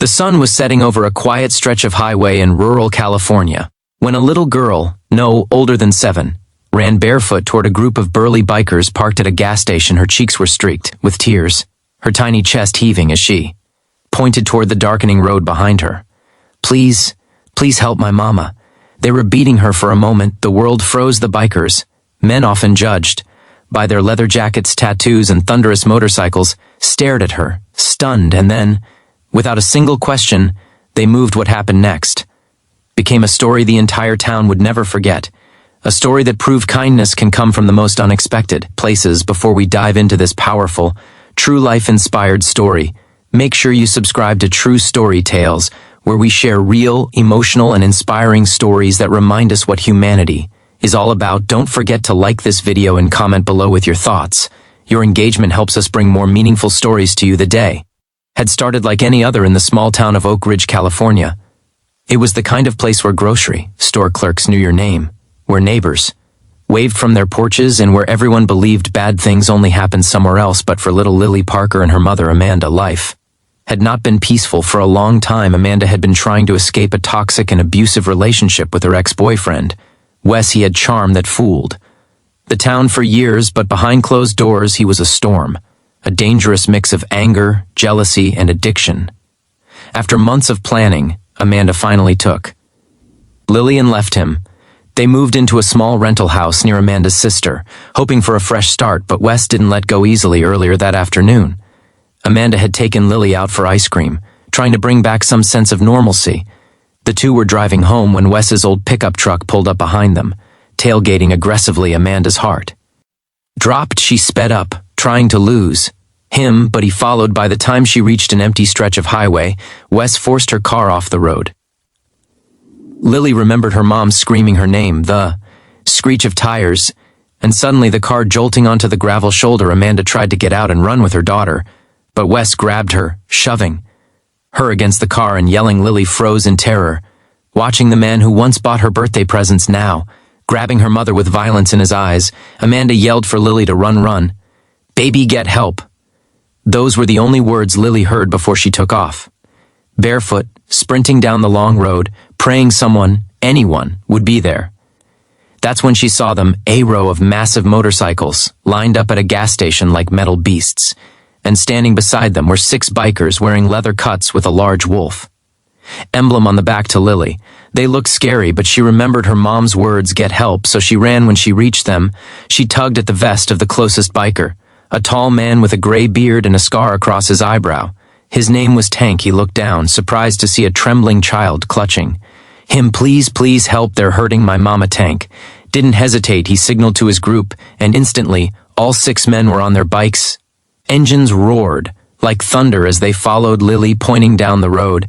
The sun was setting over a quiet stretch of highway in rural California, when a little girl, no older than 7, ran barefoot toward a group of burly bikers parked at a gas station. Her cheeks were streaked with tears, her tiny chest heaving as she pointed toward the darkening road behind her. Please, please help my mama. They were beating her. For a moment, the world froze. The bikers, men often judged by their leather jackets, tattoos, and thunderous motorcycles, stared at her, stunned, and then, without a single question, they moved. What happened next became a story the entire town would never forget. A story that proved kindness can come from the most unexpected places. Before we dive into this powerful, true life-inspired story, make sure you subscribe to True Story Tales, where we share real, emotional, and inspiring stories that remind us what humanity is all about. Don't forget to like this video and comment below with your thoughts. Your engagement helps us bring more meaningful stories to you. The day had started like any other in the small town of Oak Ridge, California. It was the kind of place where grocery store clerks knew your name, where neighbors waved from their porches, and where everyone believed bad things only happened somewhere else. But for little Lily Parker and her mother Amanda, life had not been peaceful. For a long time, Amanda had been trying to escape a toxic and abusive relationship with her ex-boyfriend, Wes. He had charm that fooled the town for years, but behind closed doors he was a storm, a dangerous mix of anger, jealousy, and addiction. After months of planning, Amanda finally took Lily and left him. They moved into a small rental house near Amanda's sister, hoping for a fresh start, but Wes didn't let go easily. Earlier that afternoon, Amanda had taken Lily out for ice cream, trying to bring back some sense of normalcy. The two were driving home when Wes's old pickup truck pulled up behind them, tailgating aggressively. Amanda's heart dropped. She sped up, trying to lose him, but he followed. By the time she reached an empty stretch of highway, Wes forced her car off the road. Lily remembered her mom screaming her name, the screech of tires, and suddenly the car jolting onto the gravel shoulder. Amanda tried to get out and run with her daughter, but Wes grabbed her, shoving her against the car and yelling. Lily froze in terror, watching the man who once bought her birthday presents now grabbing her mother with violence in his eyes. Amanda yelled for Lily to run. "Baby, get help." Those were the only words Lily heard before she took off, barefoot, sprinting down the long road, praying someone, anyone, would be there. That's when she saw them, a row of massive motorcycles, lined up at a gas station like metal beasts, and standing beside them were 6 bikers wearing leather cuts with a large wolf emblem on the back. To Lily, they looked scary, but she remembered her mom's words, "Get help," so she ran. When she reached them, she tugged at the vest of the closest biker, a tall man with a gray beard and a scar across his eyebrow. His name was Tank. He looked down, surprised to see a trembling child clutching him. "Please, please help, they're hurting my mama." Tank didn't hesitate. He signaled to his group, and instantly, all 6 men were on their bikes. Engines roared like thunder as they followed Lily, pointing down the road.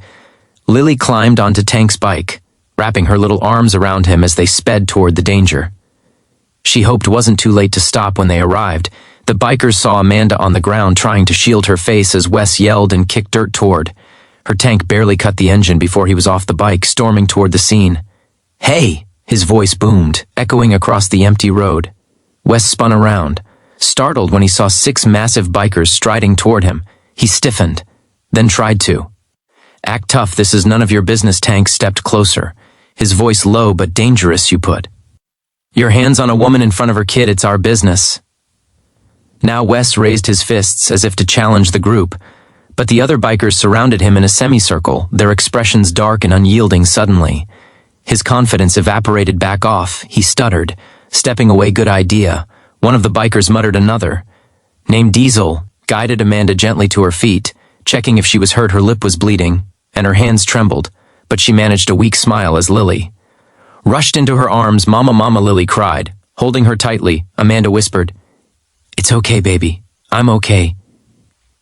Lily climbed onto Tank's bike, wrapping her little arms around him as they sped toward the danger. She hoped wasn't too late to stop. When they arrived, the bikers saw Amanda on the ground, trying to shield her face as Wes yelled and kicked dirt toward her. Tank barely cut the engine before he was off the bike, storming toward the scene. "Hey!" his voice boomed, echoing across the empty road. Wes spun around, startled when he saw 6 massive bikers striding toward him. He stiffened, then tried to act tough. "This is none of your business." Tank stepped closer, his voice low but dangerous. "You put your hands on a woman in front of her kid, it's our business." Now Wes raised his fists as if to challenge the group, but the other bikers surrounded him in a semicircle, their expressions dark and unyielding. Suddenly, his confidence evaporated. "Back off," he stuttered, stepping away. "Good idea." One of the bikers muttered. Another, named Diesel, guided Amanda gently to her feet, checking if she was hurt. Her lip was bleeding, and her hands trembled, but she managed a weak smile as Lily rushed into her arms. "Mama, Mama," Lily cried, holding her tightly. Amanda whispered, "It's okay, baby. I'm okay."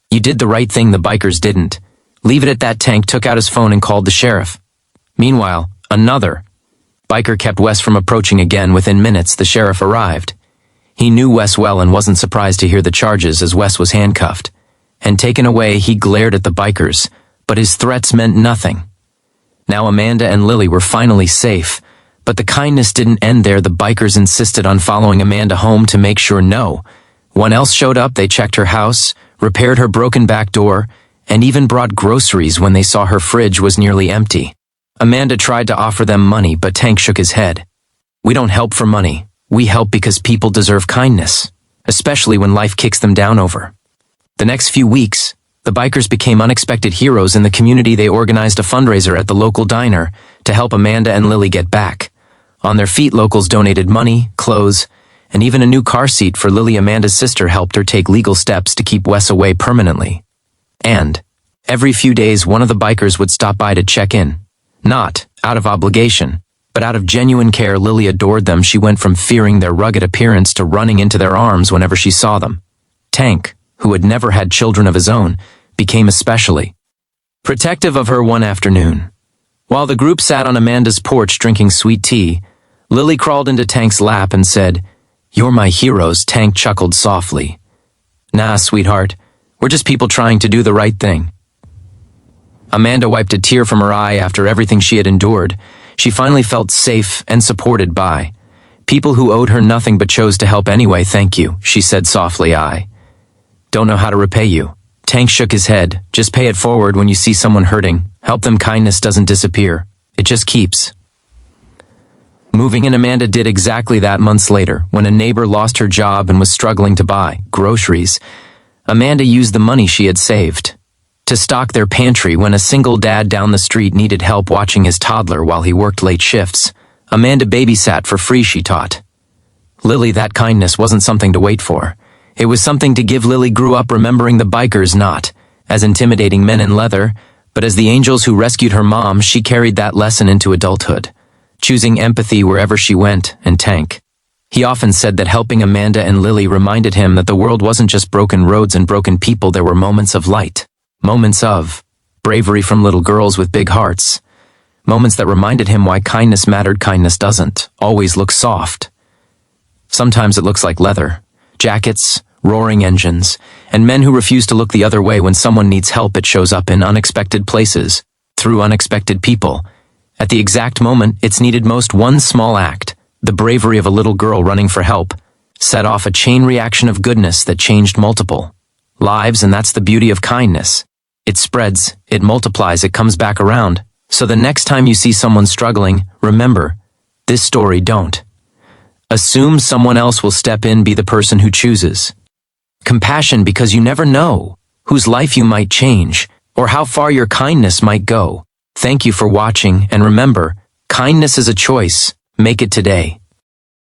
"You did the right thing, the bikers didn't." "Leave it at that." Tank took out his phone and called the sheriff. Meanwhile, another biker kept Wes from approaching again. Within minutes, the sheriff arrived. He knew Wes well and wasn't surprised to hear the charges as Wes was handcuffed and taken away. He glared at the bikers, but his threats meant nothing. Now Amanda and Lily were finally safe, but the kindness didn't end there. The bikers insisted on following Amanda home to make sure no one else showed up. They checked her house, repaired her broken back door, and even brought groceries when they saw her fridge was nearly empty. Amanda tried to offer them money, but Tank shook his head. We don't help for money. We help because people deserve kindness, especially when life kicks them down over. The next few weeks, the bikers became unexpected heroes in the community. They organized a fundraiser at the local diner to help Amanda and Lily get back. On their feet, locals donated money, clothes, and even a new car seat for Lily. Amanda's sister helped her take legal steps to keep Wes away permanently. And every few days, one of the bikers would stop by to check in. Not out of obligation, but out of genuine care. Lily adored them. She went from fearing their rugged appearance to running into their arms whenever she saw them. Tank, who had never had children of his own, became especially protective of her one afternoon. While the group sat on Amanda's porch drinking sweet tea, Lily crawled into Tank's lap and said, "You're my heroes." Tank chuckled softly. "Nah, sweetheart. We're just people trying to do the right thing." Amanda wiped a tear from her eye. After everything she had endured, she finally felt safe and supported by people who owed her nothing but chose to help anyway. "Thank you," she said softly. "I don't know how to repay you." Tank shook his head. "Just pay it forward when you see someone hurting. Help them. Kindness doesn't disappear. It just keeps moving." And Amanda did exactly that. Months later, when a neighbor lost her job and was struggling to buy groceries, Amanda used the money she had saved to stock their pantry. When a single dad down the street needed help watching his toddler while he worked late shifts, Amanda babysat for free, she taught Lily that kindness wasn't something to wait for. It was something to give. Lily grew up remembering the bikers not as intimidating men in leather, but as the angels who rescued her mom. She carried that lesson into adulthood, choosing empathy wherever she went. And Tank, he often said that helping Amanda and Lily reminded him that the world wasn't just broken roads and broken people. There were moments of light, moments of bravery from little girls with big hearts, moments that reminded him why kindness mattered. Kindness doesn't always look soft. Sometimes it looks like leather, jackets, roaring engines, and men who refuse to look the other way when someone needs help. It shows up in unexpected places, through unexpected people, at the exact moment it's needed most. One small act, the bravery of a little girl running for help, set off a chain reaction of goodness that changed multiple lives. And that's the beauty of kindness. It spreads, it multiplies, it comes back around. So the next time you see someone struggling, remember this story. Don't assume someone else will step in. Be the person who chooses compassion, because you never know whose life you might change or how far your kindness might go. Thank you for watching, and remember, kindness is a choice. Make it today.